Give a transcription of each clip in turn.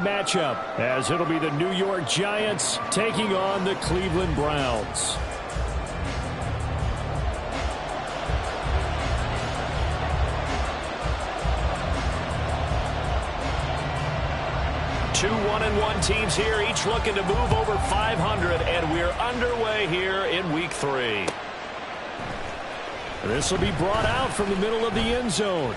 matchup, as it'll be the New York Giants taking on the Cleveland Browns. Two 1-1 teams here, each looking to move over 500, and we're underway here in Week 3. This will be brought out from the middle of the end zone.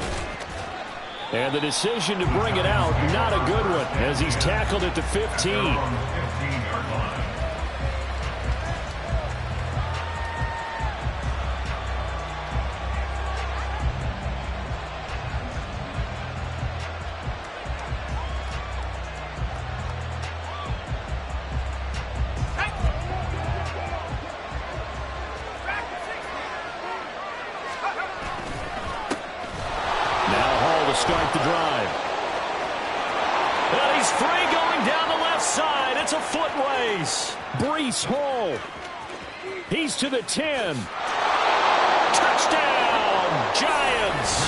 And the decision to bring it out, not a good one, as he's tackled at the 15. Start the drive. And he's free going down the left side. It's a foot race. Breece Hall. He's to the 10. Touchdown, Giants.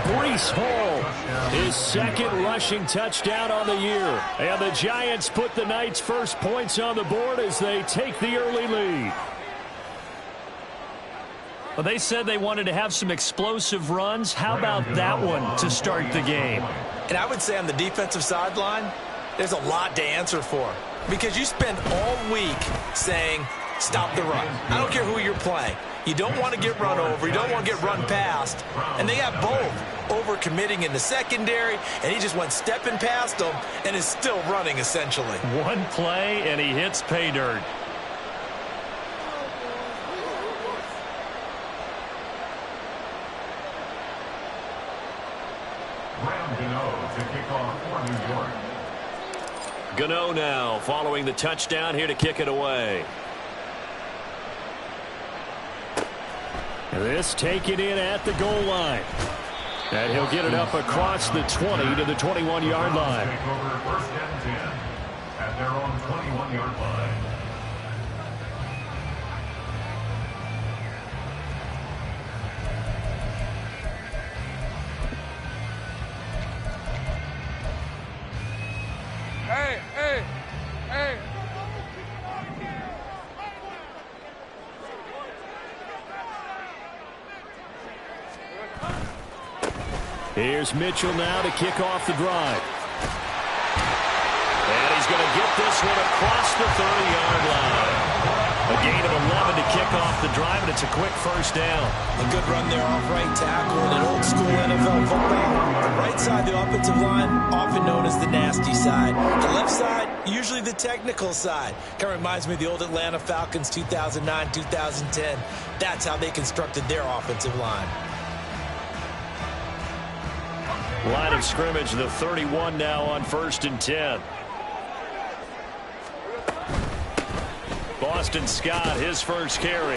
Breece Hall, his second rushing touchdown on the year. And the Giants put the night's first points on the board as they take the early lead. Well, they said they wanted to have some explosive runs. How about that one to start the game? And I would say on the defensive sideline, there's a lot to answer for. Because you spend all week saying, stop the run. I don't care who you're playing. You don't want to get run over. You don't want to get run past. And they have both. Over-committing in the secondary, and he just went stepping past them and is still running, essentially. One play, and he hits pay dirt. Gano now following the touchdown here to kick it away. This taken in at the goal line. And he'll get it up across the 20 to the 21-yard line. First and 10 at their own 21-yard line. Here's Mitchell now to kick off the drive. And he's going to get this one across the 30-yard line. A gain of 11 to kick off the drive, and it's a quick first down. A good run there off right tackle in an old-school NFL football. The right side of the offensive line, often known as the nasty side. The left side, usually the technical side. Kind of reminds me of the old Atlanta Falcons 2009, 2010. That's how they constructed their offensive line. Line of scrimmage, the 31 now on 1st and 10. Boston Scott, his first carry.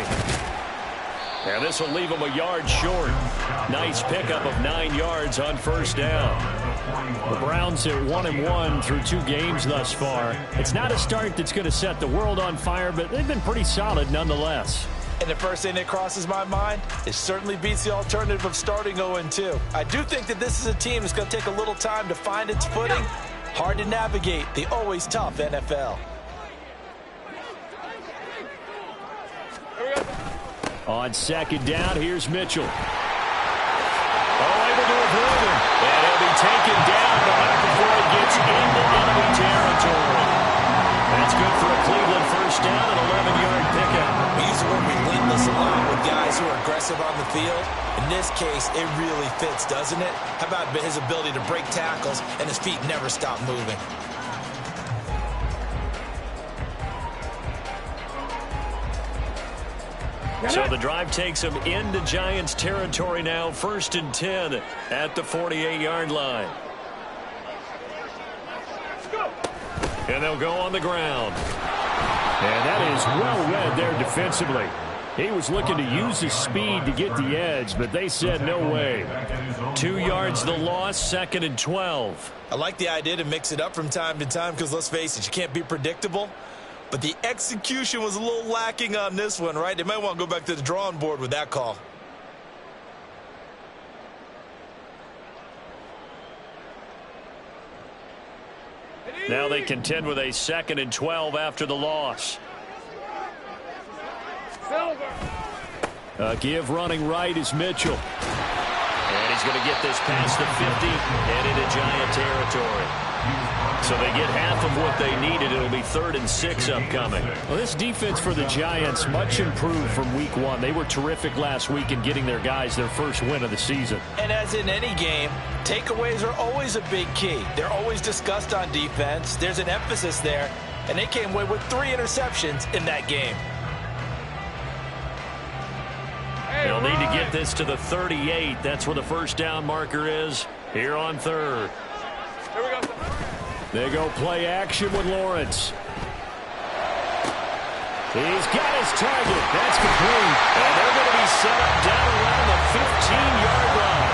And this will leave him a yard short. Nice pickup of 9 yards on first down. The Browns are 1-1 through 2 games thus far. It's not a start that's going to set the world on fire, but they've been pretty solid nonetheless. And the first thing that crosses my mind, it certainly beats the alternative of starting 0-2. I do think that this is a team that's going to take a little time to find its footing. Hard to navigate the always tough NFL. On second down, here's Mitchell. Oh, able to avoid him. And he'll be taken down right before he gets into enemy territory. That's good for a Cleveland first down and 11-yard pickup. We use the word relentless a lot with guys who are aggressive on the field. In this case, it really fits, doesn't it? How about his ability to break tackles and his feet never stop moving? So the drive takes him into Giants territory now, 1st and 10 at the 48-yard line. And they'll go on the ground. And that is well read there defensively. He was looking to use his speed to get the edge, but they said no way. 2 yards the loss, 2nd and 12. I like the idea to mix it up from time to time because, let's face it, you can't be predictable. But the execution was a little lacking on this one, right? They might want to go back to the drawing board with that call. Now they contend with a 2nd and 12 after the loss. Give running right is Mitchell. And he's going to get this past the 50 and into Giant territory. So they get half of what they needed. It'll be 3rd and 6 upcoming. Well, this defense for the Giants much improved from week 1. They were terrific last week in getting their guys their first win of the season. And as in any game, takeaways are always a big key. They're always discussed on defense. There's an emphasis there, and they came away with 3 interceptions in that game. They'll need to get this to the 38. That's where the first down marker is here on 3rd. Here we go. They go play action with Lawrence. He's got his target. That's complete. And they're going to be set up down around the 15-yard line.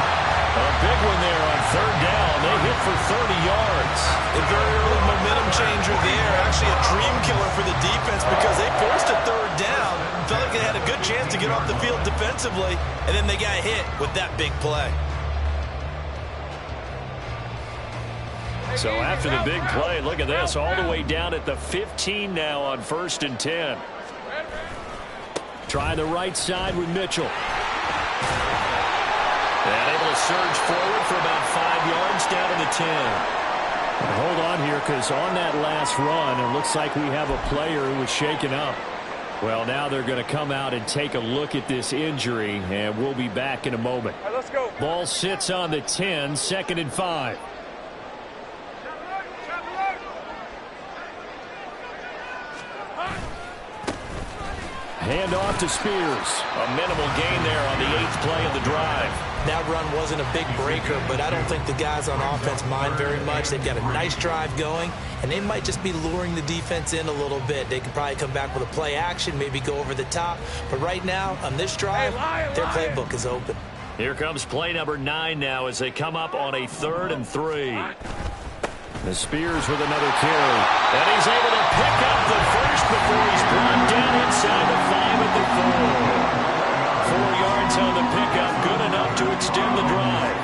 A big one there on 3rd down. They hit for 30 yards. A very early momentum changer there. Actually a dream killer for the defense because they forced a 3rd down. Felt like they had a good chance to get off the field defensively, and then they got hit with that big play. So after the big play, look at this, all the way down at the 15 now on 1st and 10. Try the right side with Mitchell. And able to surge forward for about 5 yards down to the 10. And hold on here, because on that last run, it looks like we have a player who was shaken up. Well, now they're going to come out and take a look at this injury, and we'll be back in a moment. All right, let's go. Ball sits on the 10, 2nd and 5. Hand off to Spears. A minimal gain there on the 8th play of the drive. That run wasn't a big breaker, but I don't think the guys on offense mind very much. They've got a nice drive going, and they might just be luring the defense in a little bit. They could probably come back with a play action, maybe go over the top. But right now, on this drive, their playbook is open. Here comes play number 9 now as they come up on a 3rd and 3. The Spears with another carry. And he's able to pick up the first before he's brought down inside the 5 at the 4. 4 yards on the pickup, good enough to extend the drive.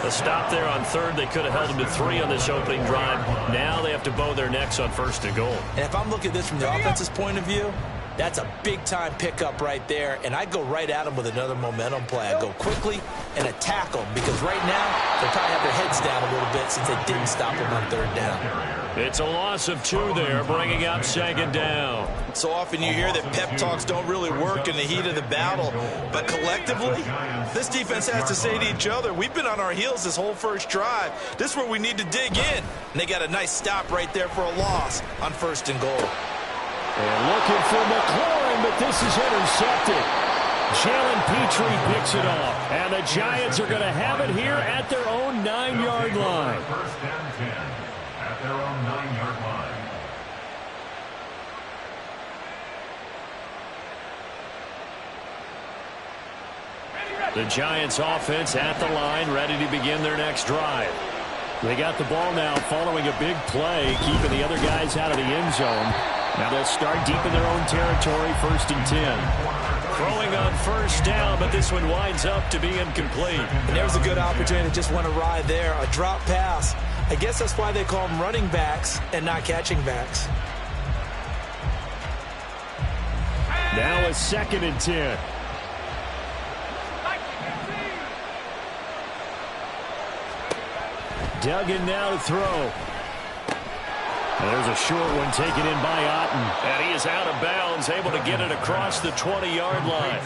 A stop there on 3rd. They could have held him to 3 on this opening drive. Now they have to bow their necks on 1st and goal. And if I'm looking at this from the offense's point of view, that's a big-time pickup right there, and I go right at them with another momentum play. I go quickly and attack them because right now they probably have their heads down a little bit since they didn't stop them on 3rd down. It's a loss of 2 there, bringing up 2nd down. So often you hear that pep talks don't really work in the heat of the battle, but collectively, this defense has to say to each other, we've been on our heels this whole first drive. This is where we need to dig in. And they got a nice stop right there for a loss on 1st and goal. And looking for McLaurin, but this is intercepted. Jalen Petrie picks it off. And the Giants are going to have it here at their own 9-yard line. 1st and 10 at their own 9-yard line. The Giants offense at the line, ready to begin their next drive. They got the ball now following a big play, keeping the other guys out of the end zone. Now they'll start deep in their own territory, 1st and 10. Throwing on 1st down, but this one winds up to be incomplete. And there's a good opportunity to just want to ride there. A drop pass. I guess that's why they call them running backs and not catching backs. Now a 2nd and 10. Duggan now to throw. And there's a short one taken in by Otten. And he is out of bounds, able to get it across the 20-yard line.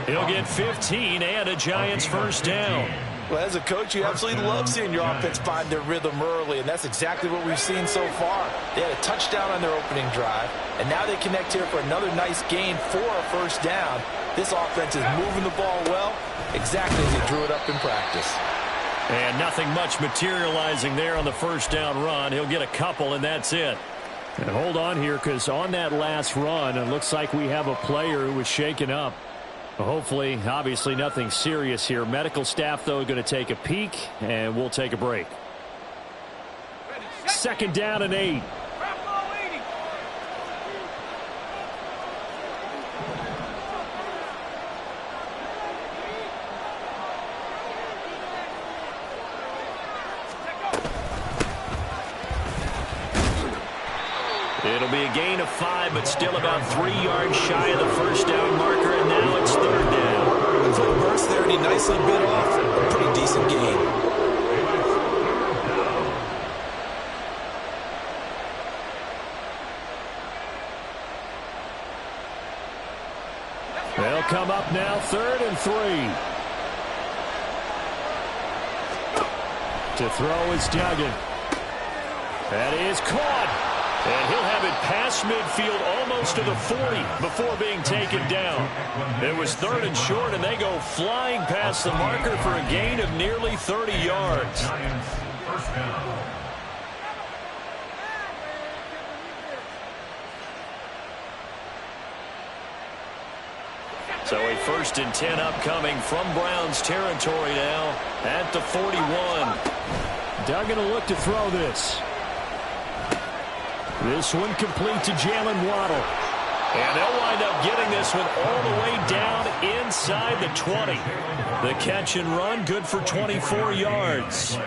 He'll get 15 and a Giants 1st down. Well, as a coach, you absolutely love seeing your offense find their rhythm early, and that's exactly what we've seen so far. They had a touchdown on their opening drive, and now they connect here for another nice gain for a 1st down. This offense is moving the ball well, exactly as they drew it up in practice. And nothing much materializing there on the 1st down run. He'll get a couple, and that's it. And hold on here, because on that last run, it looks like we have a player who was shaken up. Hopefully, obviously nothing serious here. Medical staff, though, going to take a peek, and we'll take a break. 2nd down and 8. It'll be a gain of 5, but still about 3 yards shy of the first down marker, and now it's third down. Quick burst there, and he nicely bit off a pretty decent gain. They'll come up now, 3rd and 3. To throw is Duggan. That is caught. And he'll have it past midfield almost to the 40 before being taken down. It was 3rd and short, and they go flying past the marker for a gain of nearly 30 yards. So a 1st and 10 upcoming from Browns territory now at the 41. Duggan will look to throw this. This one complete to Jalen Waddle. And they'll wind up getting this one all the way down inside the 20. The catch and run, good for 24 yards.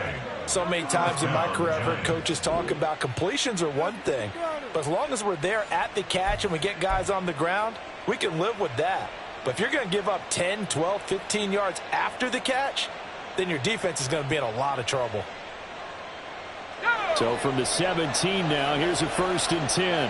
So many times in my career, I've heard coaches talk about completions are one thing. But as long as we're there at the catch and we get guys on the ground, we can live with that. But if you're going to give up 10, 12, 15 yards after the catch, then your defense is going to be in a lot of trouble. So from the 17 now, here's a 1st and 10.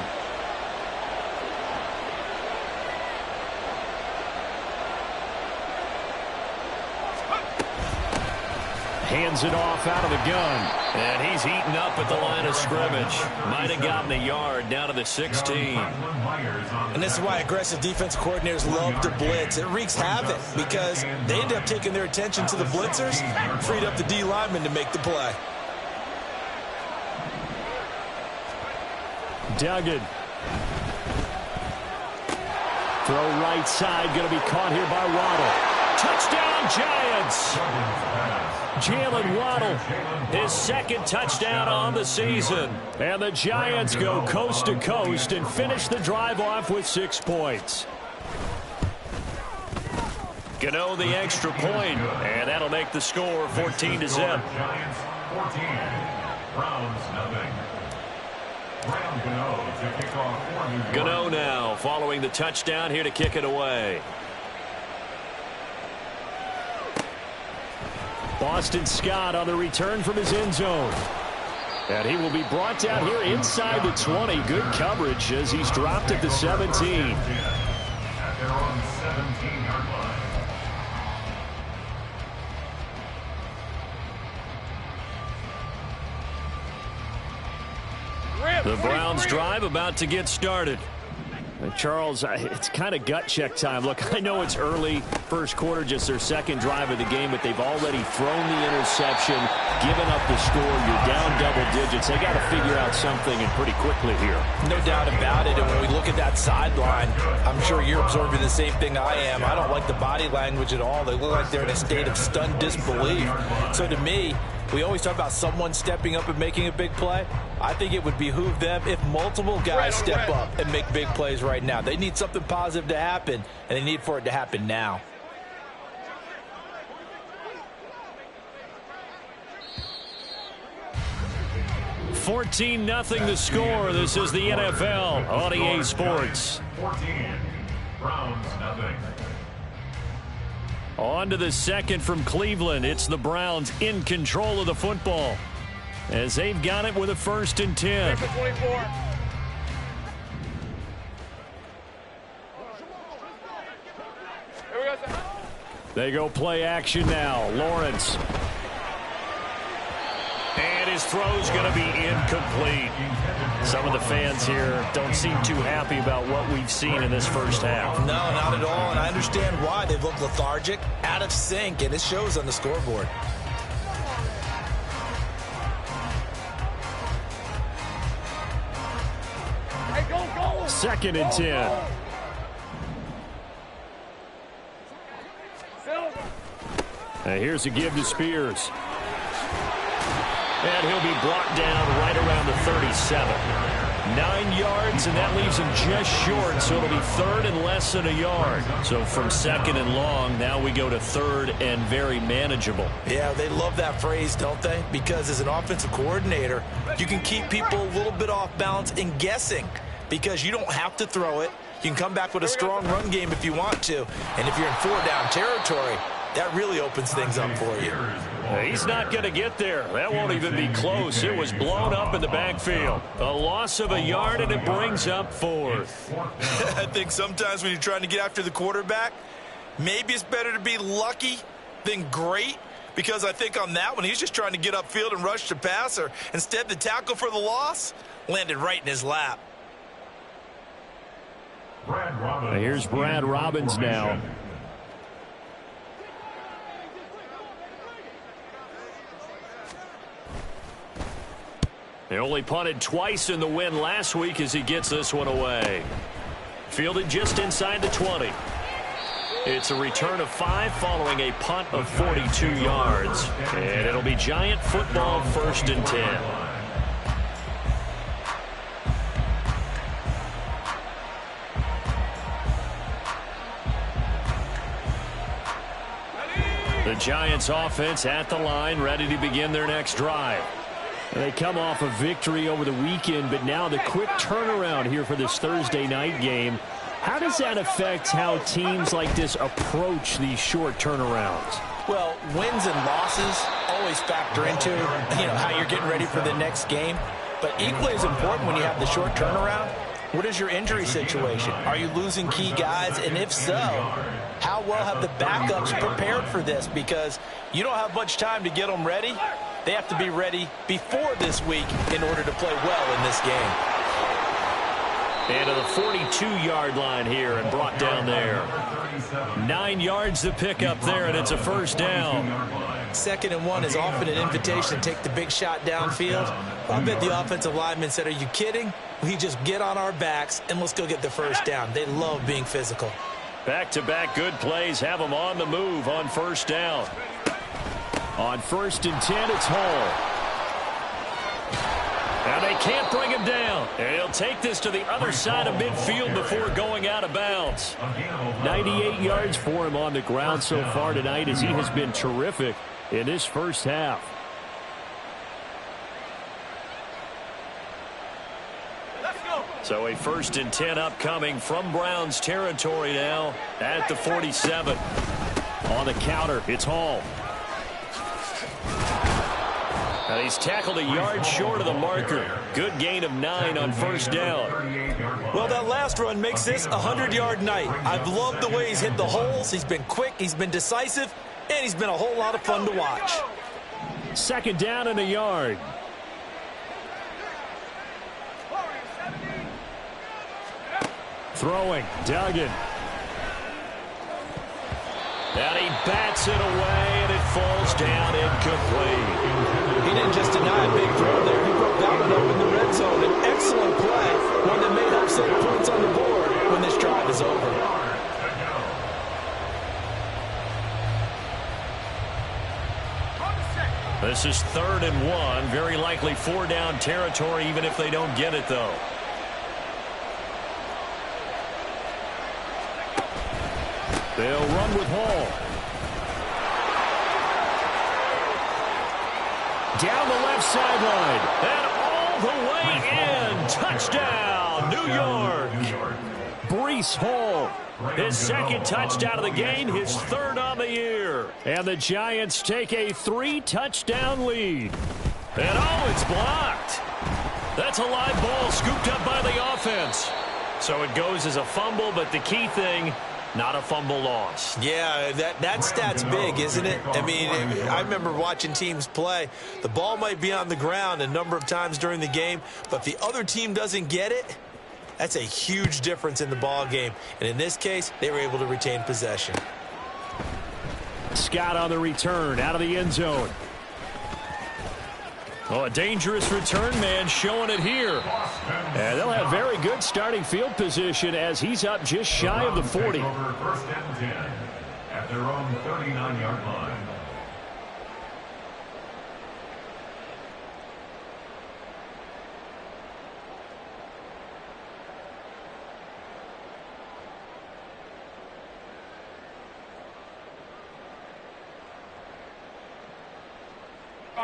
Hands it off out of the gun. And he's eaten up at the line of scrimmage. Might have gotten a yard down to the 16. And this is why aggressive defense coordinators love to blitz. It wreaks havoc because they end up taking their attention to the blitzers, freed up the D lineman to make the play. Duggan. Throw right side, going to be caught here by Waddle. Touchdown, Giants! Jalen Waddle, his 2nd touchdown on the season. And the Giants go coast to coast and finish the drive off with 6 points. Gano the extra point, and that'll make the score 14-0. Giants 14, Browns nothing. Gano now following the touchdown here to kick it away. Boston Scott on the return from his end zone. And he will be brought down here inside the 20. Good coverage as he's dropped at the 17. At their own 17-yard line. The Browns drive about to get started. Charles, it's kind of gut check time. Look, I know it's early, first quarter, just their 2nd drive of the game, but they've already thrown the interception, given up the score. You're down double digits. They got to figure out something, and pretty quickly here. No doubt about it. And when we look at that sideline, I'm sure you're observing the same thing I am. I don't like the body language at all. They look like they're in a state of stunned disbelief. So to me, we always talk about someone stepping up and making a big play. I think it would behoove them if multiple guys step up and make big plays right now. They need something positive to happen, and they need for it to happen now. $14-0 the score. This is the NFL on EA Sports. 14, Browns nothing. On to the 2nd from Cleveland. It's the Browns in control of the football as they've got it with a 1st and 10. They go play action now. Lawrence. And his throw's going to be incomplete. Some of the fans here don't seem too happy about what we've seen in this first half. No, not at all, and I understand why. They've looked lethargic, out of sync, and it shows on the scoreboard. Hey, go! 2nd and 10. Here's a give to Spears. And he'll be brought down right around the 37. 9 yards, and that leaves him just short, so it'll be third and less than a yard. So from second and long, now we go to third and very manageable. Yeah, they love that phrase, don't they? Because as an offensive coordinator, you can keep people a little bit off balance and guessing because you don't have to throw it. You can come back with a strong run game if you want to. And if you're in 4-down territory, that really opens things up for you. He's not going to get there. That won't even be close. It was blown up in the backfield. A loss of a yard, and it brings up fourth. I think sometimes when you're trying to get after the quarterback, maybe it's better to be lucky than great, because I think on that one, he's just trying to get upfield and rush the passer. Instead, the tackle for the loss landed right in his lap. Here's Brad Robbins now. They only punted twice in the win last week as he gets this one away. Fielded just inside the 20. It's a return of 5 following a punt of 42 yards. And it'll be Giant football, 1st and 10. The Giants offense at the line, ready to begin their next drive. They come off a victory over the weekend, but now the quick turnaround here for this Thursday night game. How does that affect how teams like this approach these short turnarounds? Well, wins and losses always factor into, how you're getting ready for the next game. But equally as important when you have the short turnaround, what is your injury situation? Are you losing key guys? And if so, how well have the backups prepared for this? Because you don't have much time to get them ready. They have to be ready before this week in order to play well in this game. And to the 42-yard line here and brought down there. 9 yards to pick up there, and it's a 1st down. 2nd and 1 is often an invitation to take the big shot downfield. I bet the offensive lineman said, are you kidding? We just get on our backs and let's go get the 1st down. They love being physical. Back-to-back good plays have them on the move on 1st down. On 1st and 10, it's Hall. Now they can't bring him down. And he'll take this to the other side of midfield before going out of bounds. 98 yards for him on the ground so far tonight as he has been terrific in this first half. So a 1st and 10 upcoming from Browns territory now at the 47. On the counter, it's Hall. And he's tackled a yard short of the marker. Good gain of 9 on 1st down. Well, that last run makes this a 100-yard night. I've loved the way he's hit the holes. He's been quick, he's been decisive, and he's been a whole lot of fun to watch. 2nd down and a yard. Throwing, Duggan. And he bats it away, and it falls down incomplete. He didn't just deny a big throw there. He broke that one up in the red zone. An excellent play, one that may help save points on the board when this drive is over. This is 3rd and 1. Very likely 4-down territory, even if they don't get it, though. They'll run with Hall. Down the left sideline. And all the way in. Touchdown, New York. Breece Hall. His 2nd touchdown of the game, his 3rd on the year. And the Giants take a 3-touchdown lead. And it's blocked. That's a live ball scooped up by the offense. So it goes as a fumble, but the key thing, not a fumble loss. Yeah, that stat's big, isn't it? I mean, I remember watching teams play. The ball might be on the ground a number of times during the game, but if the other team doesn't get it, that's a huge difference in the ball game. And in this case, they were able to retain possession. Scott on the return, out of the end zone. Oh, a dangerous return man showing it here. And they'll have very good starting field position as he's up just shy of the 40. 1st and 10 at their own 39-yard line.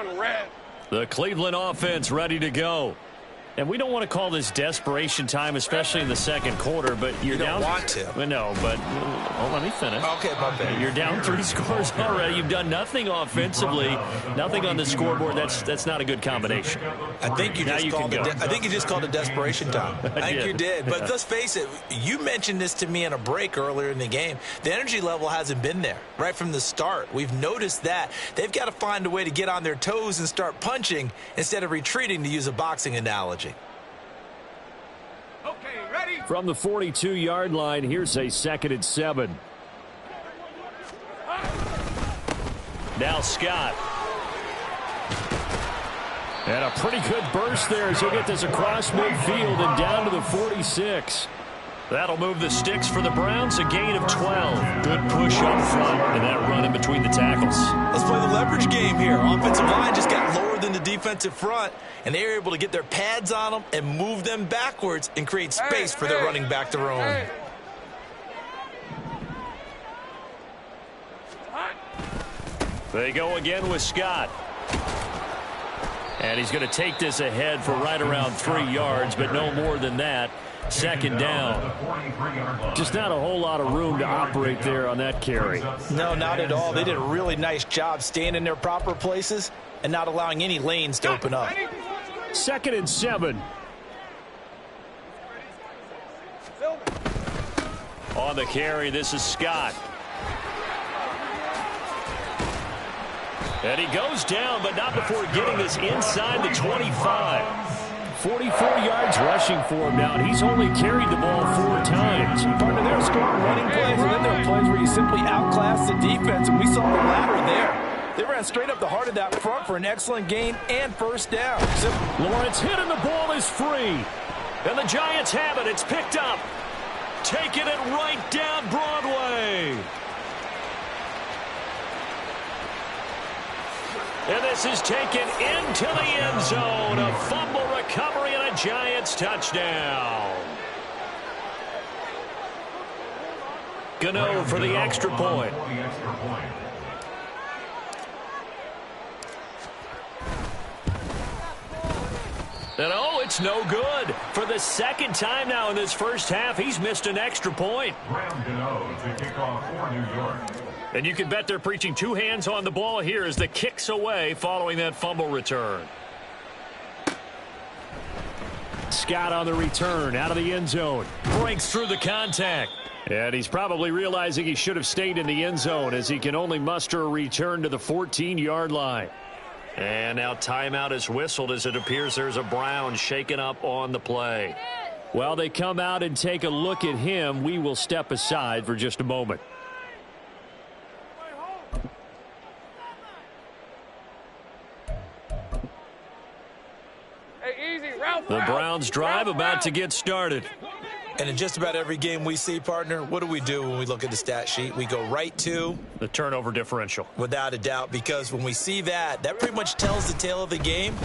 on red. The Cleveland offense ready to go. And we don't want to call this desperation time, especially in the second quarter, but you're down. You don't want to. No, but well, let me finish. Okay, my bad. You're down 3 scores already. You've done nothing offensively, nothing on the scoreboard. That's not a good combination. I think you just called it desperation time. I think you did. But let's face it, you mentioned this to me in a break earlier in the game. The energy level hasn't been there right from the start. We've noticed that. They've got to find a way to get on their toes and start punching instead of retreating, to use a boxing analogy. Okay, ready? From the 42-yard line, here's a 2nd and 7. Now Scott. And a pretty good burst there as he'll get this across midfield and down to the 46. That'll move the sticks for the Browns, a gain of 12. Good push up front, and that run in between the tackles. Let's play the leverage game here. Offensive line just got lower than the defensive front, and they were able to get their pads on them and move them backwards and create space for their running back to roam. They go again with Scott. And he's going to take this ahead for right around 3 yards, but no more than that. 2nd down. Just not a whole lot of room to operate there on that carry. No, not at all. They did a really nice job staying in their proper places and not allowing any lanes to open up. 2nd and 7. On the carry, this is Scott. And he goes down, but not before getting this inside the 25. 44 yards rushing for him now, and he's only carried the ball 4 times. Partner, there are scoring running plays, and then there are plays where you simply outclass the defense, and we saw the latter there. They ran straight up the heart of that front for an excellent gain and 1st down. Lawrence hit, and the ball is free. And the Giants have it. It's picked up. Taking it right down Broadway. And this is taken into the end zone. A fumble recovery and a Giants touchdown. Gano for the extra point. And oh, it's no good. For the 2nd time now in this first half, he's missed an extra point. To kick off for New York. And you can bet they're preaching 2 hands on the ball here as the kick's away following that fumble return. Scott on the return, out of the end zone. Breaks through the contact. And he's probably realizing he should have stayed in the end zone as he can only muster a return to the 14-yard line. And now timeout is whistled as it appears there's a Brown shaken up on the play. While they come out and take a look at him, we will step aside for just a moment. The Browns drive about to get started. And in just about every game we see, partner, what do we do when we look at the stat sheet? We go right to the turnover differential. Without a doubt, because when we see that pretty much tells the tale of the game.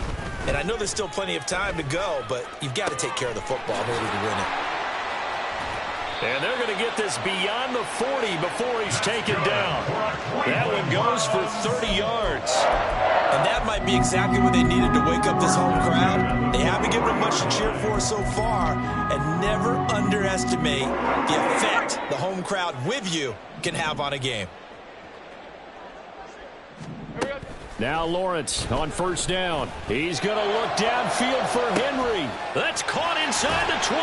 And I know there's still plenty of time to go, but you've got to take care of the football in order to win it. And they're going to get this beyond the 40 before he's taken down. That one goes for 30 yards. And that might be exactly what they needed to wake up this home crowd. They haven't given them much to cheer for so far. And never underestimate the effect the home crowd with you can have on a game. Now Lawrence on 1st down. He's going to look downfield for Henry. That's caught inside the 20.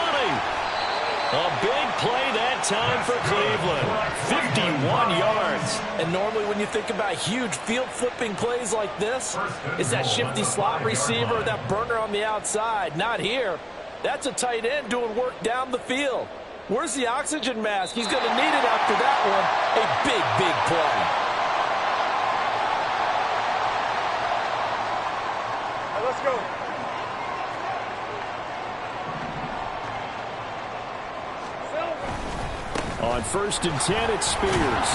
A big play that time for Cleveland. 51 yards. And normally when you think about huge field-flipping plays like this, it's that shifty slot receiver, that burner on the outside. Not here. That's a tight end doing work down the field. Where's the oxygen mask? He's going to need it after that one. A big, big play. Let's go. On 1st and 10, it's Spears.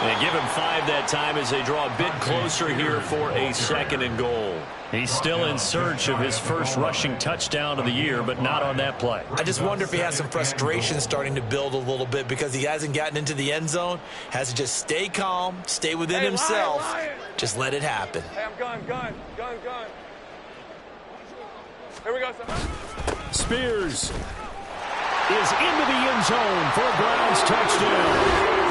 And give him 5 that time as they draw a bit closer here for a 2nd and goal. He's still in search of his first rushing touchdown of the year, but not on that play. I just wonder if he has some frustration starting to build a little bit because he hasn't gotten into the end zone. Has to just stay calm, stay within himself. Just let it happen. Hey, I'm gun. Here we go, son. Spears is into the end zone for a Browns touchdown.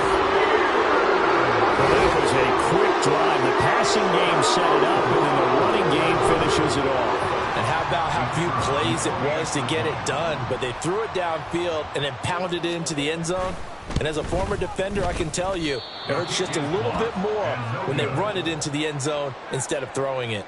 That was a quick drive. The passing game set it up, and then the running game finishes it off. And how about how few plays it was to get it done, but they threw it downfield and then pounded it into the end zone. And as a former defender, I can tell you, it hurts just a little bit more when they run it into the end zone instead of throwing it.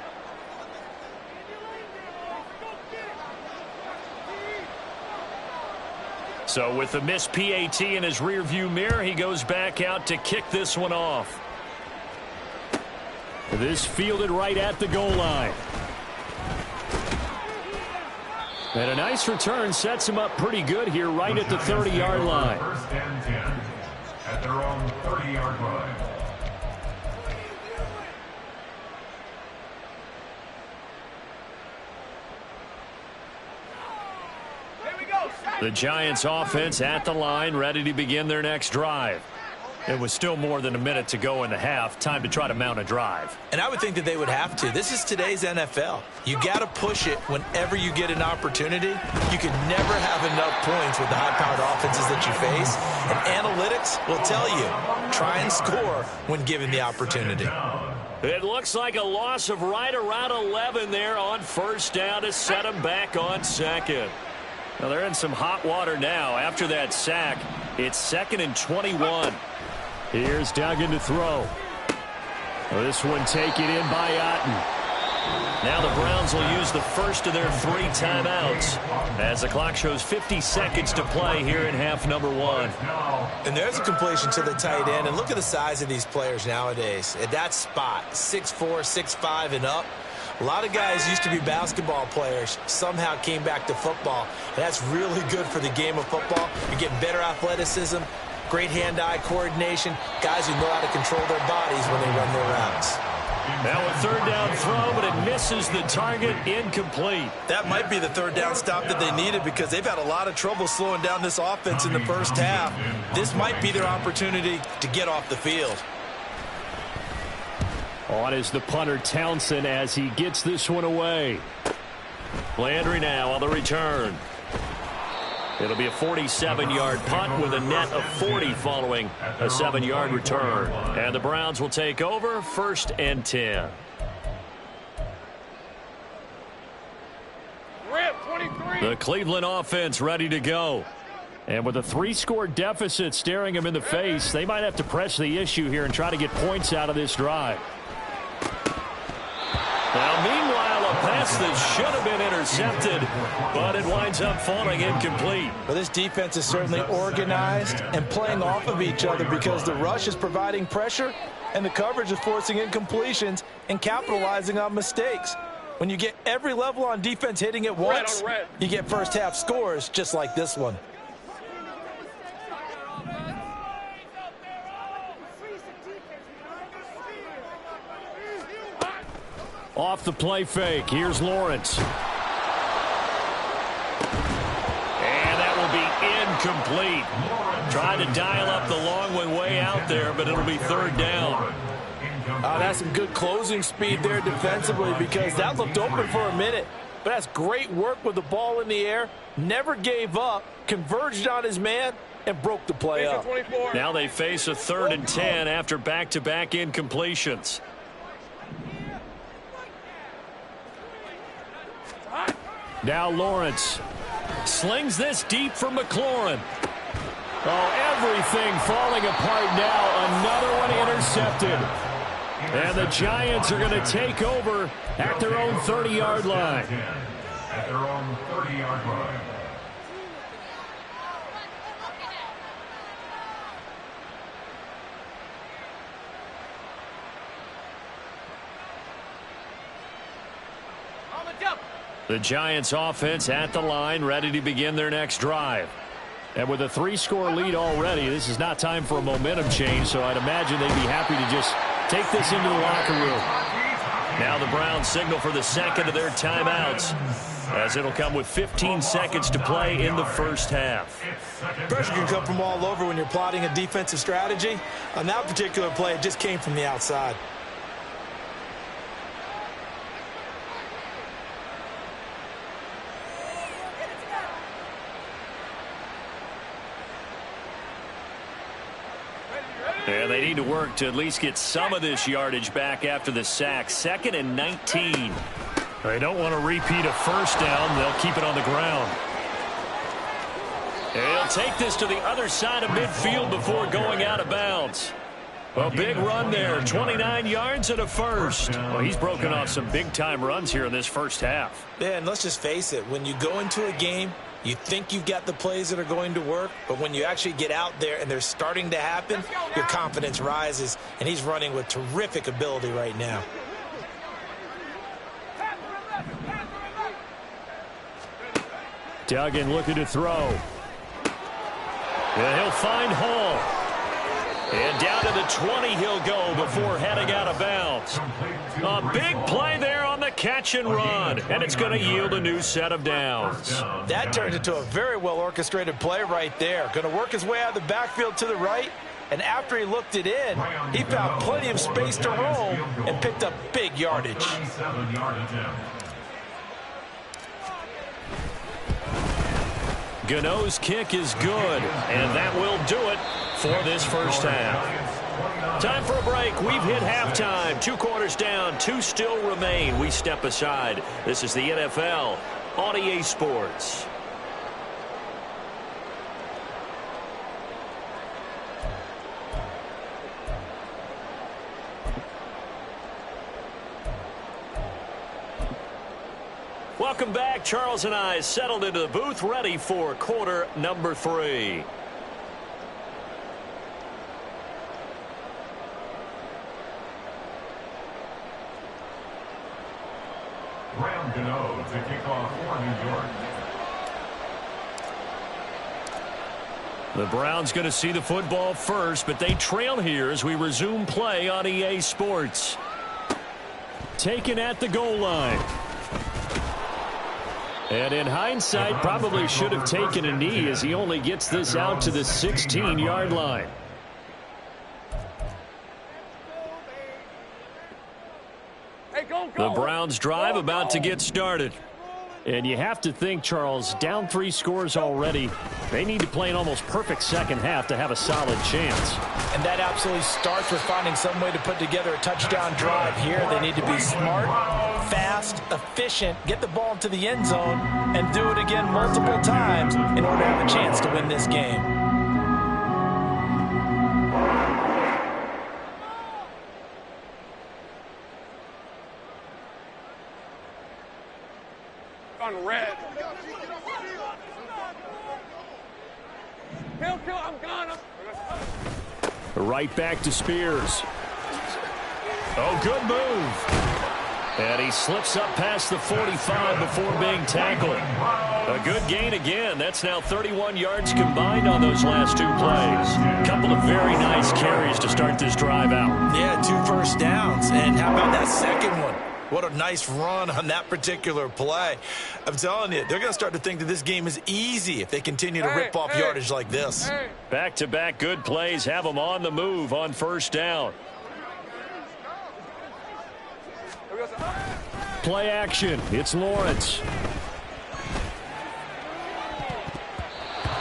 So with the missed PAT in his rearview mirror, he goes back out to kick this one off. This fielded right at the goal line. And a nice return sets him up pretty good here right at the 30-yard line. 1st and 10 at their own 30-yard line. The Giants offense at the line, ready to begin their next drive. It was still more than a minute to go in the half. Time to try to mount a drive. And I would think that they would have to. This is today's NFL. You got to push it whenever you get an opportunity. You can never have enough points with the high-powered offenses that you face. And analytics will tell you, try and score when given the opportunity. It looks like a loss of right around 11 there on 1st down to set them back on 2nd. Now they're in some hot water now. After that sack, it's 2nd and 21. Here's Duggan to throw. This one taken in by Otten. Now the Browns will use the first of their 3 timeouts as the clock shows 50 seconds to play here in half number 1. And there's a completion to the tight end. And look at the size of these players nowadays. At that spot, 6'4", 6'5", and up. A lot of guys used to be basketball players, somehow came back to football. And that's really good for the game of football. You're getting better athleticism, great hand-eye coordination, guys who know how to control their bodies when they run their routes. Now a 3rd down throw, but it misses the target, incomplete. That might be the 3rd down stop that they needed because they've had a lot of trouble slowing down this offense in the first half. This might be their opportunity to get off the field. On is the punter Townsend as he gets this one away. Landry now on the return. It'll be a 47-yard punt with a net of 40 following a 7-yard return. And the Browns will take over 1st and 10. The Cleveland offense ready to go. And with a 3-score deficit staring them in the face, they might have to press the issue here and try to get points out of this drive. Now, meanwhile, a pass that should have been intercepted, but it winds up falling incomplete. Well, this defense is certainly organized and playing off of each other because the rush is providing pressure and the coverage is forcing incompletions and capitalizing on mistakes. When you get every level on defense hitting at once, you get first half scores just like this one. Off the play fake, here's Lawrence. And that will be incomplete. Trying to dial up the long one way out there, but it'll be 3rd down. That's some good closing speed there defensively because that looked open for a minute. But that's great work with the ball in the air. Never gave up, converged on his man, and broke the play up. Now they face a 3rd and 10 after back-to-back incompletions. Now Lawrence slings this deep for McLaurin. Oh, everything falling apart now. Another one intercepted. And the Giants are going to take over at their own 30-yard line. At their own 30-yard line. The Giants offense at the line, ready to begin their next drive. And with a 3-score lead already, this is not time for a momentum change, so I'd imagine they'd be happy to just take this into the locker room. Now the Browns signal for the second of their timeouts, as it'll come with 15 seconds to play in the first half. Pressure can come from all over when you're plotting a defensive strategy. On that particular play, it just came from the outside. And they need to work to at least get some of this yardage back after the sack. 2nd and 19. They don't want to repeat a first down. They'll keep it on the ground. He'll take this to the other side of midfield before going out of bounds. A big run there, 29 yards and a first. Well, he's broken off some big-time runs here in this first half. Yeah, and let's just face it, when you go into a game, you think you've got the plays that are going to work, but when you actually get out there and they're starting to happen, your confidence rises, and he's running with terrific ability right now. Duggan looking to throw. And he'll find Hall. And down to the 20 he'll go before heading out of bounds. A big play there on the catch and run, and it's going to yield a new set of downs. That turned into a very well-orchestrated play right there. Going to work his way out of the backfield to the right, and after he looked it in, he found plenty of space to roam and picked up big yardage. Gano's kick is good, and that will do it for this first half. Time for a break. We've hit halftime. 2 quarters down, 2 still remain. We step aside. This is the NFL on EA Sports. Welcome back. Charles and I settled into the booth, ready for quarter number 3. Graham Gano to kick off for New York. The Browns going to see the football first, but they trail here as we resume play on EA Sports. Taken at the goal line. And in hindsight, probably should have taken a knee as he only gets this out to the 16-yard line. The Browns drive about to get started. And you have to think, Charles, down 3 scores already. They need to play an almost perfect second half to have a solid chance. And that absolutely starts with finding some way to put together a touchdown drive here. They need to be smart, fast, efficient, get the ball into the end zone, and do it again multiple times in order to have a chance to win this game. On red. Kill, I'm gone. Right back to Spears. Oh, good move. And he slips up past the 45 before being tackled. A good gain again. That's now 31 yards combined on those last 2 plays. Couple of very nice carries to start this drive out. Yeah, 2 first downs. And how about that second one? What a nice run on that particular play. I'm telling you, they're going to start to think that this game is easy if they continue to rip off yardage like this. Back-to-back good plays have them on the move on first down. Play action. It's Lawrence.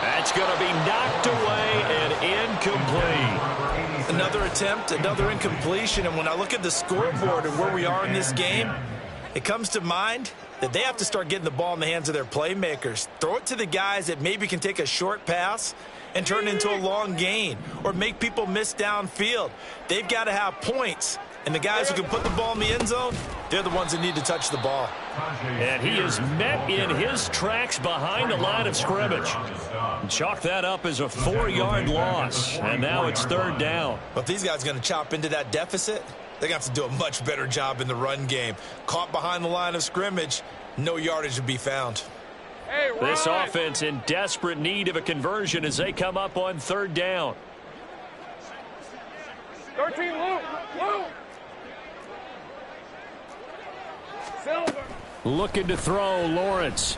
That's going to be knocked away and incomplete. Another attempt, another incompletion, and when I look at the scoreboard and where we are in this game, it comes to mind that they have to start getting the ball in the hands of their playmakers. Throw it to the guys that maybe can take a short pass and turn it into a long gain or make people miss downfield. They've got to have points, and the guys who can put the ball in the end zone, they're the ones that need to touch the ball. And he is met in his tracks behind the line of scrimmage. Chalk that up as a 4-yard loss, and now it's 3rd down. But if these guys are going to chop into that deficit, they're going to have to do a much better job in the run game. Caught behind the line of scrimmage, no yardage to be found. Hey, This run. offense in desperate need of a conversion as they come up on 3rd down. 13, Luke. Luke. Silver. Looking to throw, Lawrence.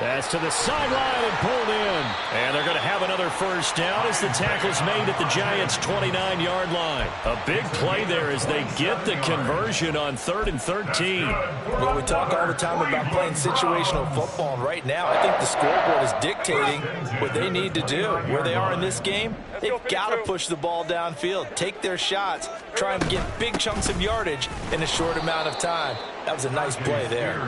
That's to the sideline and pulled in. And they're going to have another 1st down as the tackle's made at the Giants' 29-yard line. A big play there as they get the conversion on 3rd and 13. Well, we talk all the time about playing situational football, and right now I think the scoreboard is dictating what they need to do. Where they are in this game, they've got to push the ball downfield, take their shots, try and get big chunks of yardage in a short amount of time. That was a nice play there.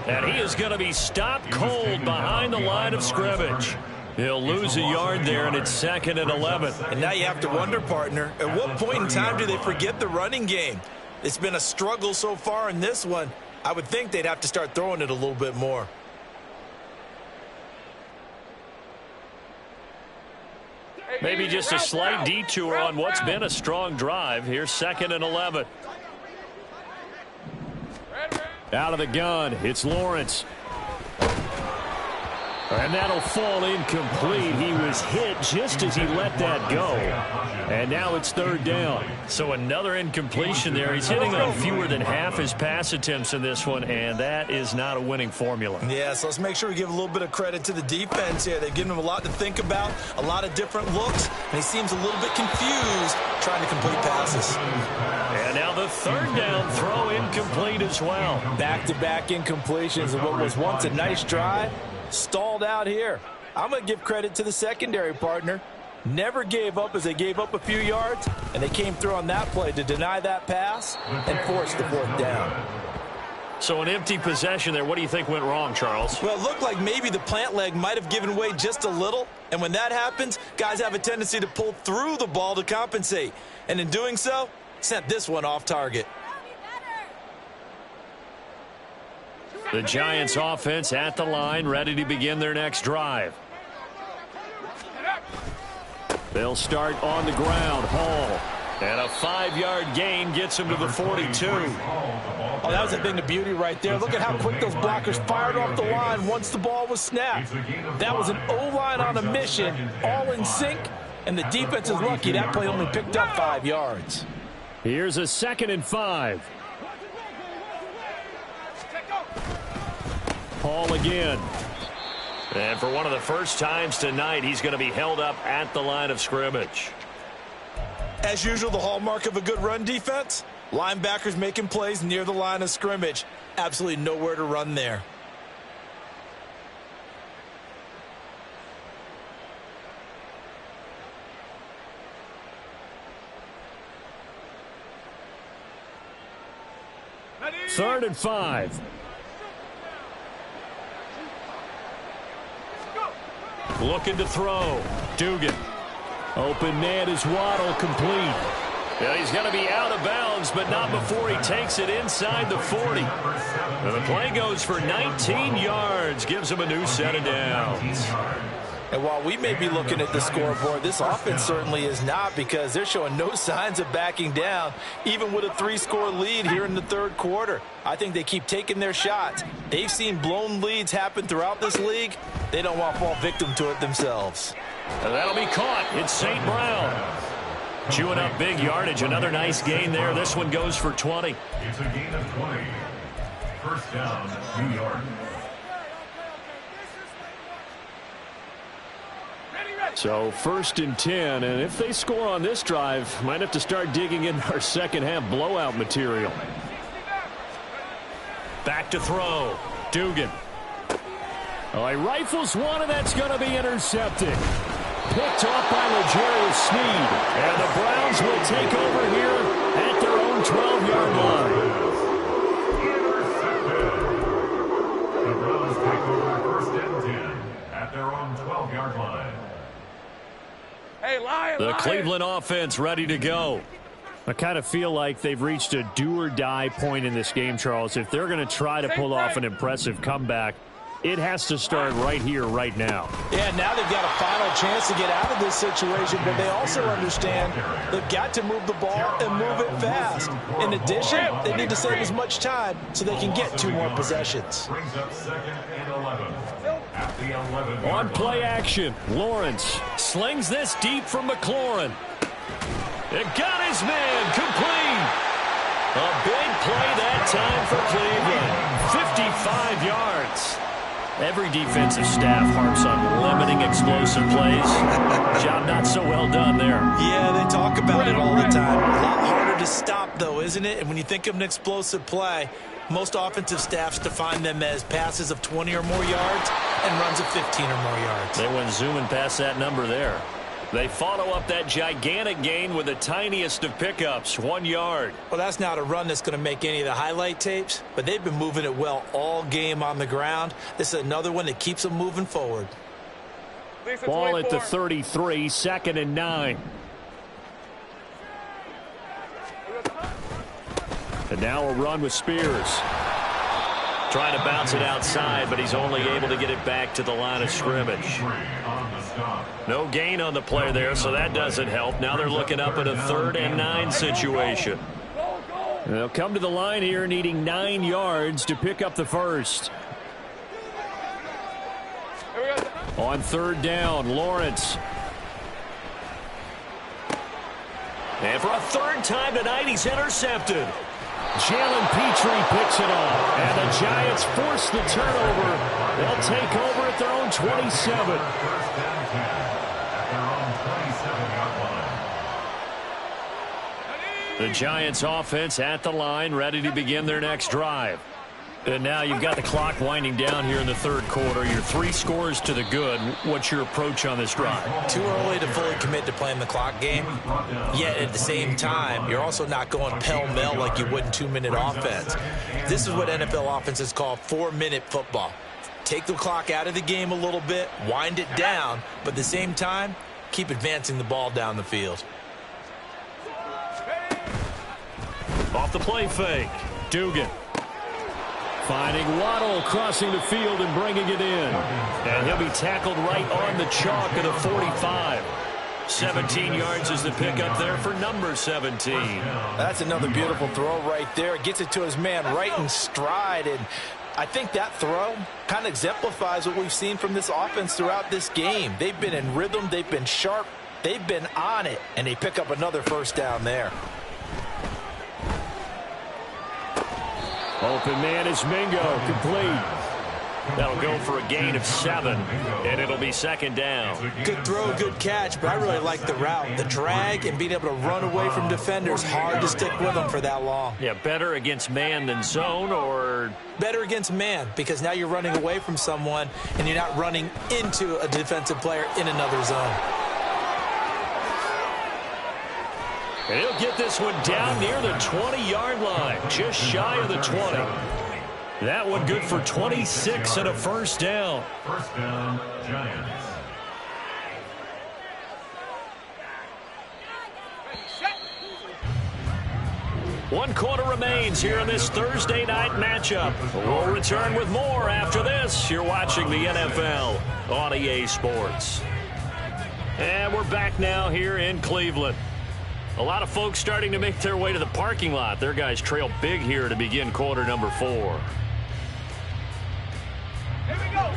And he is going to be stopped cold behind the line of scrimmage. He'll lose a yard there, and it's 2nd and 11. And now you have to wonder, partner, at what point in time do they forget the running game? It's been a struggle so far in this one. I would think they'd have to start throwing it a little bit more. Maybe just a slight detour on what's been a strong drive. Here's 2nd and 11. Out of the gun, it's Lawrence. And that'll fall incomplete. He was hit just as he let that go. And now it's 3rd down. So another incompletion there. He's hitting on fewer than half his pass attempts in this one, and that is not a winning formula. Yeah, so let's make sure we give a little bit of credit to the defense here. They've given him a lot to think about, a lot of different looks, and he seems a little bit confused trying to complete passes. And now the 3rd down throw incomplete as well. Back-to-back incompletions of what was once a nice drive. Stalled out here. I'm going to give credit to the secondary, partner. Never gave up as they gave up a few yards, and they came through on that play to deny that pass and force the 4th down. So an empty possession there. What do you think went wrong, Charles? Well, it looked like maybe the plant leg might have given way just a little, and when that happens, guys have a tendency to pull through the ball to compensate, and in doing so, sent this one off target. The Giants offense at the line, ready to begin their next drive. They'll start on the ground. Hall. And a 5-yard gain gets him to the 42. Oh, that was a thing of beauty right there. Look at how quick those blockers fired off the line once the ball was snapped. That was an O-line on a mission, all in sync, and the defense is lucky that play only picked up 5 yards. Here's a 2nd and 5. Hall again. And for one of the first times tonight, he's going to be held up at the line of scrimmage. As usual, the hallmark of a good run defense, linebackers making plays near the line of scrimmage. Absolutely nowhere to run there. Third and 5. Looking to throw. Dugan. Open man is Waddle, complete. Yeah, he's going to be out of bounds, but not before he takes it inside the 40. And the play goes for 19 yards, gives him a new set of downs. And while we may be looking at the scoreboard, this offense certainly is not, because they're showing no signs of backing down, even with a 3-score lead here in the 3rd quarter. I think they keep taking their shots. They've seen blown leads happen throughout this league. They don't want to fall victim to it themselves. And that'll be caught. It's St. Brown. Chewing up big yardage. Another nice gain there. This one goes for 20. It's a gain of 20. 1st down, New York. So 1st and 10, and if they score on this drive, might have to start digging in our second-half blowout material. Back to throw. Dugan. Oh, he rifles one, and that's going to be intercepted. Picked off by L'Jarius Sneed. And the Browns will take over here at their own 12-yard line. The Browns take over 1st and 10 at their own 12-yard line. Hey, Lion, The Lion. Cleveland offense ready to go. I kind of feel like they've reached a do-or-die point in this game, Charles. If they're going to try to pull off an impressive comeback, It has to start right here, right now. Yeah, now they've got a final chance to get out of this situation, but they also understand they've got to move the ball and move it fast. In addition, they need to save as much time so they can get 2 more possessions. Brings up 2nd and 11 at the 11. On play action, Lawrence slings this deep from McLaurin. It got his man complete. A big play that time for Cleveland. 55 yards. Every defensive staff harps on limiting explosive plays. Job not so well done there. Yeah, they talk about it all the time. A lot harder to stop, though, isn't it? And when you think of an explosive play, most offensive staffs define them as passes of 20 or more yards and runs of 15 or more yards. They went zooming past that number there. They follow up that gigantic gain with the tiniest of pickups, 1 yard. Well, that's not a run that's going to make any of the highlight tapes, but they've been moving it well all game on the ground. This is another one that keeps them moving forward. Ball at the 33, 2nd and 9. And now a run with Spears. Trying to bounce it outside, but he's only able to get it back to the line of scrimmage. No gain on the play there, so that doesn't help. Now they're looking up at a 3rd and 9 situation. They'll come to the line here needing 9 yards to pick up the first. On 3rd down, Lawrence. And for a 3rd time tonight, he's intercepted. Jalen Petrie picks it off, and the Giants force the turnover. They'll take over at their own 27. The Giants offense at the line, ready to begin their next drive. And now you've got the clock winding down here in the 3rd quarter. You're 3 scores to the good. What's your approach on this drive? Too early to fully commit to playing the clock game. Yet at the same time, you're also not going pell-mell like you would in 2-minute offense. This is what NFL offenses call 4-minute football. Take the clock out of the game a little bit, wind it down, but at the same time, keep advancing the ball down the field. Off the play fake, Dugan. Finding Waddle crossing the field and bringing it in. And he'll be tackled right on the chalk of the 45. 17 yards is the pickup there for number 17. That's another beautiful throw right there. Gets it to his man right in stride. And I think that throw kind of exemplifies what we've seen from this offense throughout this game. They've been in rhythm. They've been sharp. They've been on it. And they pick up another 1st down there. Open man is Mingo, complete. That'll go for a gain of 7, and it'll be 2nd down. Good throw, good catch, but I really like the route. The drag and being able to run away from defenders, hard to stick with them for that long. Yeah, better against man than zone, or? Better against man, because now you're running away from someone, and you're not running into a defensive player in another zone. And he'll get this one down near the 20-yard line, just shy of the 20. That one good for 26 and a 1st down. 1st down, Giants. One quarter remains here in this Thursday night matchup. We'll return with more after this. You're watching the NFL on EA Sports. And we're back now here in Cleveland. A lot of folks starting to make their way to the parking lot. Their guys trail big here to begin quarter number 4. Here we go,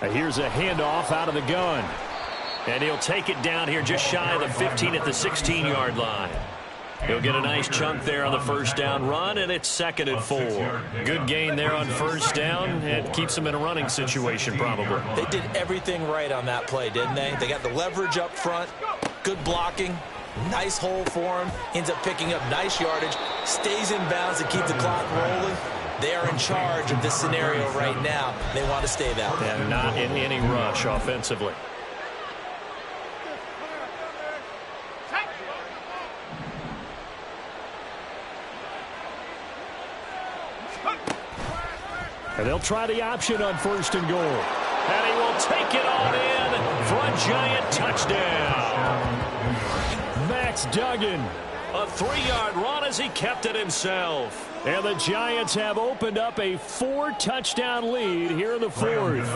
set. Here's a handoff out of the gun. And he'll take it down here just shy of the 15 at the 16-yard line. He'll get a nice chunk there on the 1st down run, and it's 2nd and 4. Good gain there on 1st down. It keeps them in a running situation, probably. They did everything right on that play, didn't they? They got the leverage up front, good blocking, nice hole for him, ends up picking up nice yardage, stays in bounds to keep the clock rolling. They are in charge of this scenario right now. They want to stay that way. And not in any rush offensively. And they'll try the option on 1st and goal. And he will take it on in for a Giant touchdown. Max Duggan A 3-yard run as he kept it himself. And the Giants have opened up a 4-touchdown lead here in the fourth.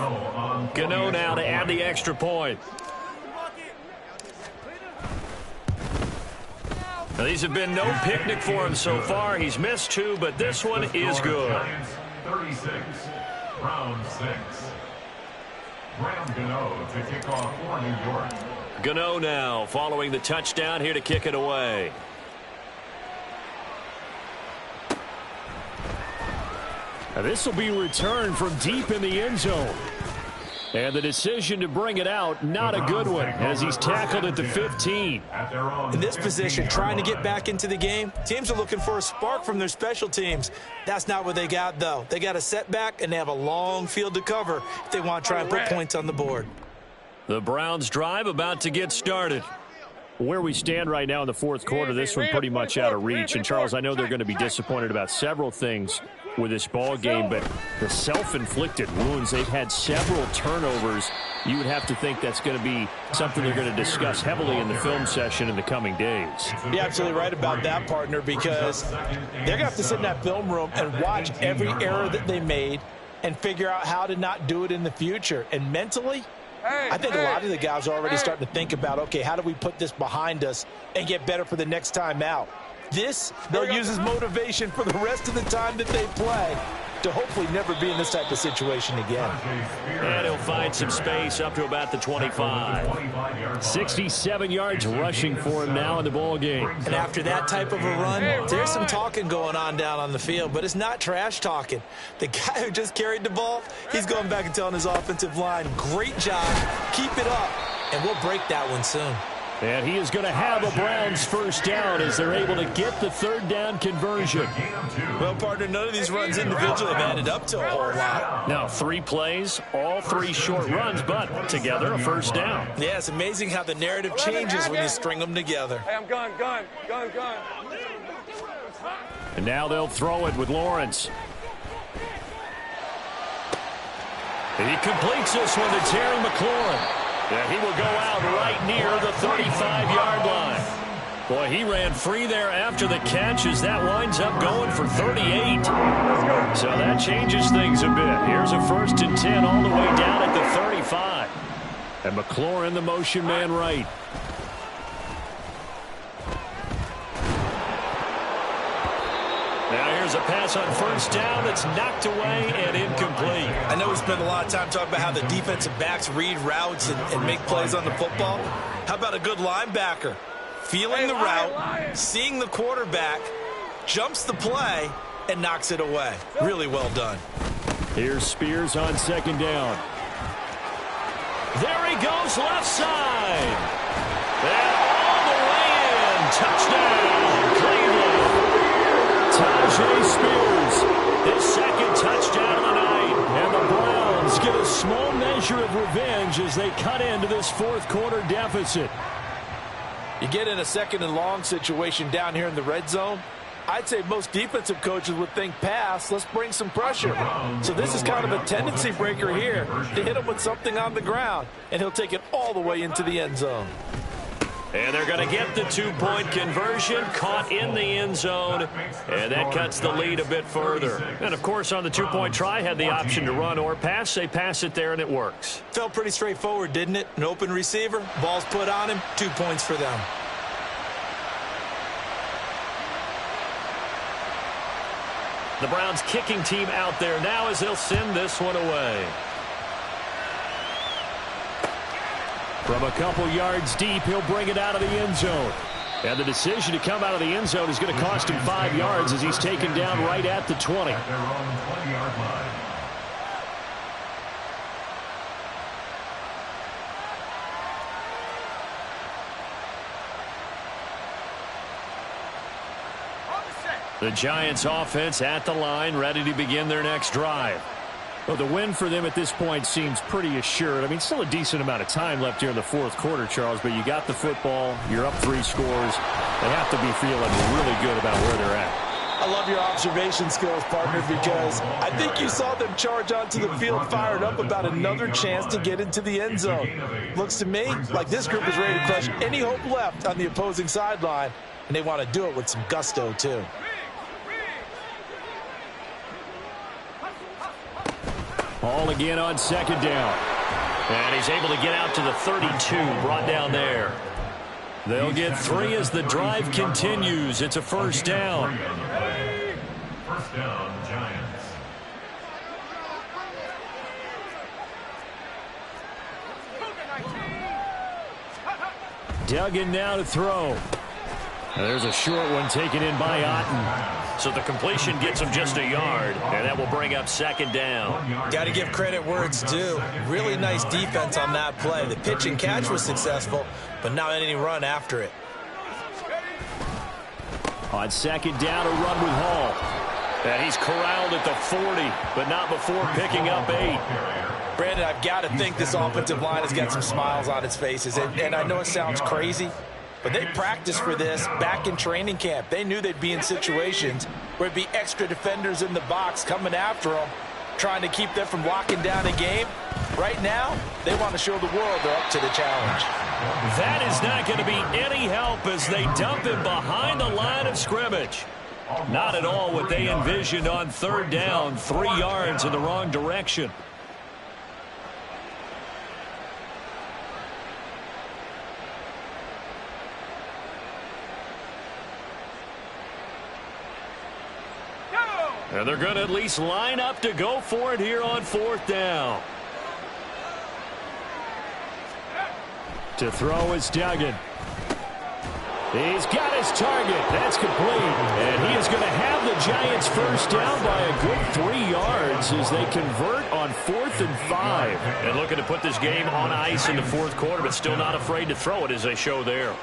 Gano now to add the extra point. Now, these have been no picnic for him so far. He's missed 2, but this one is good. 36, round 6. Graham Gano to kick off for New York. Gano now following the touchdown here to kick it away. Now this will be returned from deep in the end zone. And the decision to bring it out, not a good one, as he's tackled at the 15. In this position, trying to get back into the game, teams are looking for a spark from their special teams. That's not what they got, though. They got a setback, and they have a long field to cover if they want to try and put points on the board. The Browns drive about to get started. Where we stand right now in the fourth quarter, this one pretty much out of reach. And, Charles, I know they're going to be disappointed about several things with this ball game, but the self-inflicted wounds, they've had several turnovers. You would have to think that's going to be something they're going to discuss heavily in the film session in the coming days. You're absolutely right about that, partner, because they're going to have to sit in that film room and watch every error that they made and figure out how to not do it in the future. And mentally, I think a lot of the guys are already starting to think about, okay, how do we put this behind us and get better for the next time out? This, they'll use as motivation for the rest of the time that they play to hopefully never be in this type of situation again. And he'll find some space up to about the 25. 67 yards rushing for him now in the ball game. And after that type of a run, there's some talking going on down on the field, but it's not trash talking. The guy who just carried the ball, he's going back and telling his offensive line, great job, keep it up, and we'll break that one soon. And he is going to have a Browns first down as they're able to get the third down conversion. Well, partner, none of these runs individually have added up to a whole lot. Now, 3 plays, all 3 short runs, but together a first down. Yeah, it's amazing how the narrative changes when you string them together. Hey, I'm gun. And now they'll throw it with Lawrence. And he completes this one to Terry McLaurin. Yeah, he will go out right near the 35-yard line. Boy, he ran free there after the catch as that winds up going for 38. So that changes things a bit. Here's a 1st and 10 all the way down at the 35. And McLaurin, the motion man right. Now here's a pass on first down that's knocked away and incomplete. I know we spent a lot of time talking about how the defensive backs read routes and make plays on the football. How about a good linebacker? Feeling the route, seeing the quarterback, jumps the play, and knocks it away. Really well done. Here's Spears on second down. There he goes left side. And all the way in. Touchdown, Cleveland. Tajay Spears, His second touchdown of the night. and the Browns get a small measure of revenge as they cut into this fourth quarter deficit. You get in a 2nd and long situation down here in the red zone, I'd say most defensive coaches would think pass, let's bring some pressure. So this is kind of a tendency breaker here to hit him with something on the ground, and he'll take it all the way into the end zone. And they're going to get the 2-point conversion, caught in the end zone, and that cuts the lead a bit further. And, of course, on the 2-point try, had the option to run or pass. They pass it there, and it works. Felt pretty straightforward, didn't it? An open receiver, ball's put on him, 2 points for them. The Browns kicking team out there now as they'll send this one away. From a couple yards deep, he'll bring it out of the end zone. And the decision to come out of the end zone is going to cost him 5 yards as he's taken down right at the 20. At their own 20-yard line. The Giants offense at the line, ready to begin their next drive. Well, the win for them at this point seems pretty assured. I mean, still a decent amount of time left here in the fourth quarter, Charles, but you got the football, you're up 3 scores. They have to be feeling really good about where they're at. I love your observation skills, partner, because I think you saw them charge onto the field fired up about another chance to get into the end zone. Looks to me like this group is ready to crush any hope left on the opposing sideline and they want to do it with some gusto, too. Ball again on second down. And he's able to get out to the 32, brought down there. They'll get 3 as the drive continues. It's a first down. First down, Giants. Duggan now to throw. There's a short one taken in by Otten. So the completion gets him just a yard, and that will bring up second down. Got to give credit where it's due. Really nice defense on that play. The pitch and catch was successful, but not any run after it. On second down, a run with Hall. And he's corralled at the 40, but not before picking up 8. Brandon, I've got to think this offensive line has got some smiles on its faces. And I know it sounds crazy, but they practiced for this back in training camp. They knew they'd be in situations where it'd be extra defenders in the box coming after them, trying to keep them from locking down a game. Right now, they want to show the world they're up to the challenge. That is not going to be any help as they dump him behind the line of scrimmage. Not at all what they envisioned on third down. 3 yards in the wrong direction. And they're going to at least line up to go for it here on fourth down. To throw is Duggan. He's got his target. That's complete. And he is going to have the Giants first down by a good 3 yards as they convert on 4th and 5. And looking to put this game on ice in the fourth quarter, but still not afraid to throw it as they show there.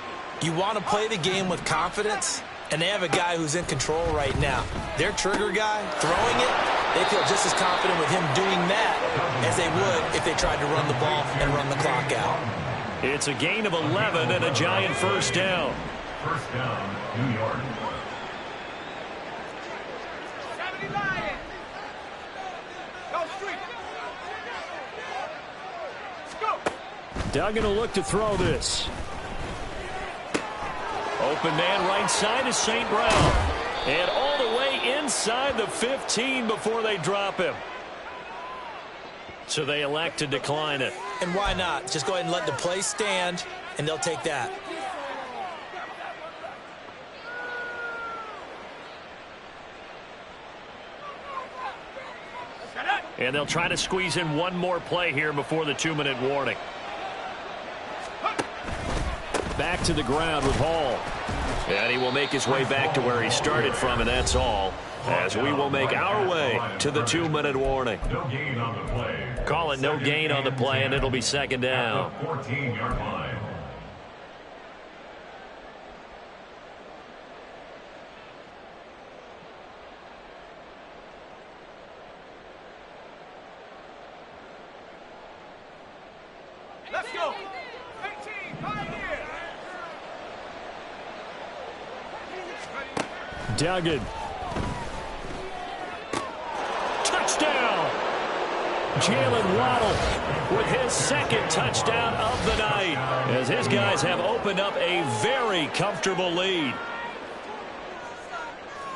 You want to play the game with confidence, and they have a guy who's in control right now. Their trigger guy, throwing it, they feel just as confident with him doing that as they would if they tried to run the ball and run the clock out. It's a gain of 11 and a Giant first down. First down, New York. Duggan will look to throw this. Open man right side is St. Brown. And all the way inside the 15 before they drop him. So they elect to decline it. And why not? Just go ahead and let the play stand, and they'll take that. And they'll try to squeeze in one more play here before the 2-minute warning. Back to the ground with Hall. And he will make his way back to where he started from, and that's all. As we will make our way to the 2-minute warning. No gain on the play. Call it no gain on the play, and it'll be second down. 14-yard line. Let's go. 18, 5 here. Duggan. Touchdown! Jalen Waddle with his second touchdown of the night as his guys have opened up a very comfortable lead.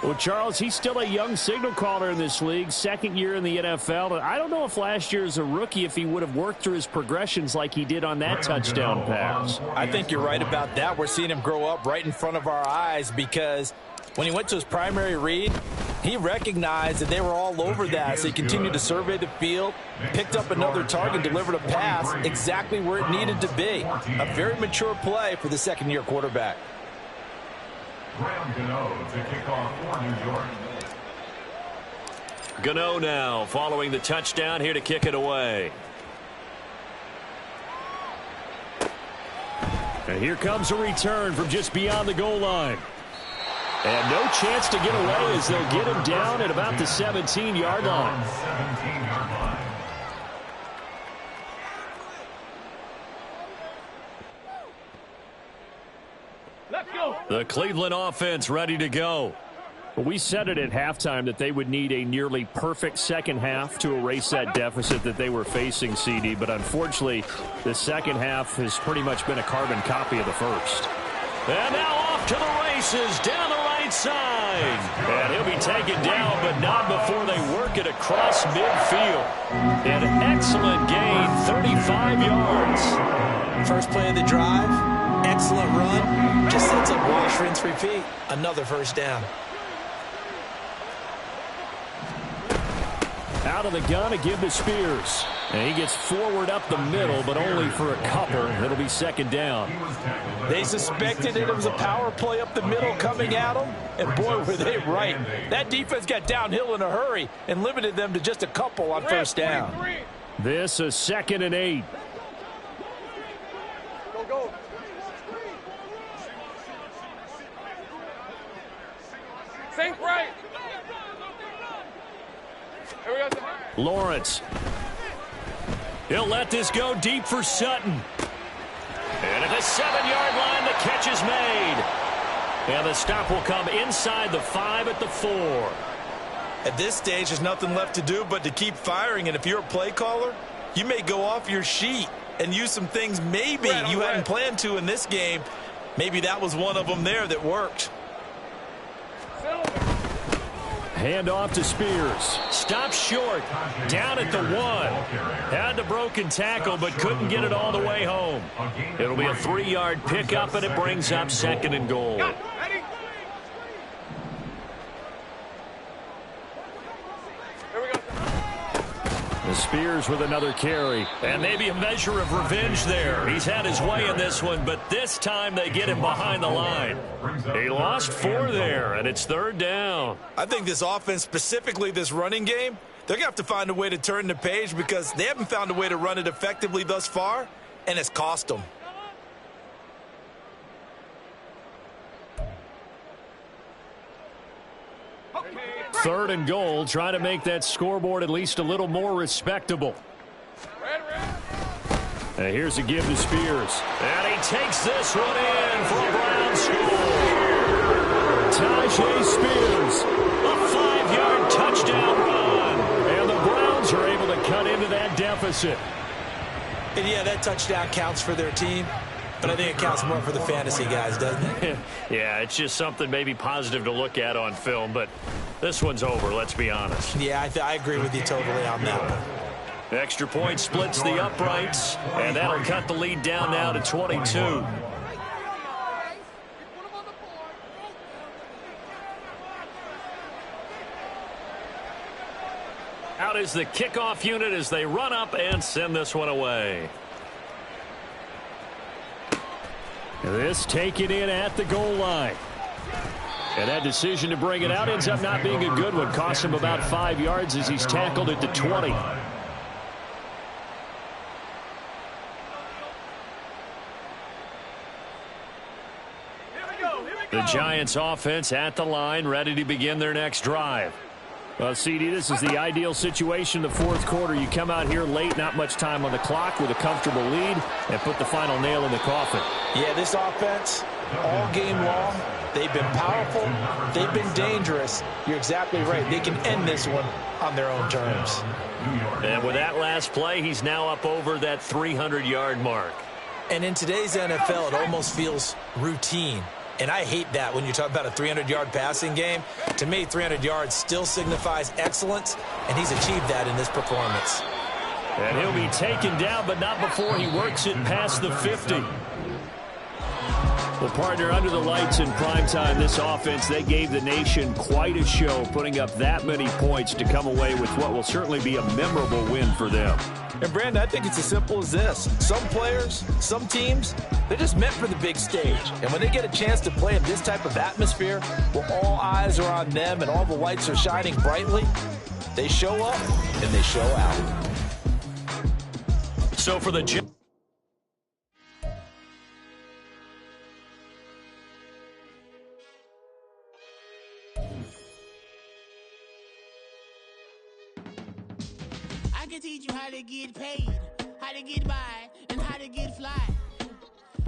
Well, Charles, he's still a young signal caller in this league, second year in the NFL. And I don't know if last year as a rookie if he would have worked through his progressions like he did on that touchdown pass. I think you're right about that. We're seeing him grow up right in front of our eyes because when he went to his primary read, he recognized that they were all over that, so he continued to survey the field, picked up another target, delivered a pass exactly where it needed to be. A very mature play for the second-year quarterback. Graham Gano to kick off for New York. Gano now following the touchdown here to kick it away. And here comes a return from just beyond the goal line. And no chance to get away as they'll get him down at about the 17-yard line. 17-yard line. Let's go. The Cleveland offense ready to go. Well, we said it at halftime that they would need a nearly perfect second half to erase that deficit that they were facing, CD. But unfortunately, the second half has pretty much been a carbon copy of the first. And now off to the races down the right side. And he'll be taken down, but not before they work it across midfield. An excellent gain, 35 yards. First play of the drive, excellent run. Just sets up wash, rinse, repeat. Another first down. Out of the gun to give to Spears. And he gets forward up the middle, but only for a couple. It'll be second down. They suspected that it was a power play up the middle coming at them, and boy, were they right. That defense got downhill in a hurry and limited them to just a couple on first down. This is 2nd and 8. Go. Think right. Here we go. Lawrence. He'll let this go deep for Sutton. And at the 7-yard line, the catch is made. And the stop will come inside the 5 at the 4. At this stage, there's nothing left to do but to keep firing. And if you're a play caller, you may go off your sheet and use some things maybe you hadn't planned to in this game. Maybe that was one of them there that worked. Hand off to Spears. Stop short. Down at the 1. Had the broken tackle, but couldn't get it all the way home. It'll be a 3-yard pickup, and it brings up 2nd and goal. The Spears with another carry. And maybe a measure of revenge there. He's had his way in this one, but this time they get him behind the line. He lost 4 there, and it's 3rd down. I think this offense, specifically this running game, they're going to have to find a way to turn the page because they haven't found a way to run it effectively thus far, and it's cost them. Third and goal, trying to make that scoreboard at least a little more respectable. And here's a give to Spears. And he takes this one in for a Brown score. Tajay Spears. A 5-yard touchdown run. And the Browns are able to cut into that deficit. And yeah, that touchdown counts for their team, but I think it counts more for the fantasy guys, doesn't it? Yeah, it's just something maybe positive to look at on film, but this one's over, let's be honest. Yeah, I agree with you totally on that one. Extra point splits the uprights, and that'll cut the lead down now to 22. Out is the kickoff unit as they run up and send this one away. This taken in at the goal line. And that decision to bring it out ends up not being a good one. Cost him about 5 yards as he's tackled at the 20. The Giants offense at the line, ready to begin their next drive. Well, CD, this is the ideal situation in the fourth quarter. You come out here late, not much time on the clock with a comfortable lead, and put the final nail in the coffin. Yeah, this offense, all game long, they've been powerful, they've been dangerous. You're exactly right. They can end this one on their own terms. And with that last play, he's now up over that 300-yard mark. And in today's NFL, it almost feels routine. And I hate that when you talk about a 300-yard passing game. To me, 300 yards still signifies excellence, and he's achieved that in this performance. And he'll be taken down, but not before he works it past the 50. Well, partner, under the lights in primetime, this offense, they gave the nation quite a show, putting up that many points to come away with what will certainly be a memorable win for them. And, Brandon, I think it's as simple as this. Some players, some teams, they're just meant for the big stage. And when they get a chance to play in this type of atmosphere, where all eyes are on them and all the lights are shining brightly, they show up and they show out. So for the I can teach you how to get paid, how to get by, and how to get fly.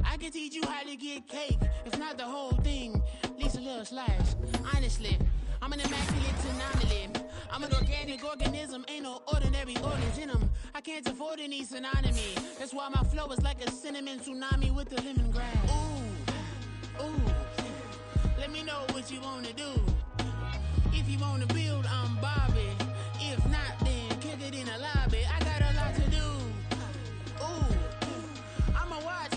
I can teach you how to get cake, if not the whole thing, at least a little slice. Honestly, I'm an immaculate anomaly. I'm an organic organism, ain't no ordinary organs in them. I can't afford any synonymy. That's why my flow is like a cinnamon tsunami with the lemongrass. Ooh.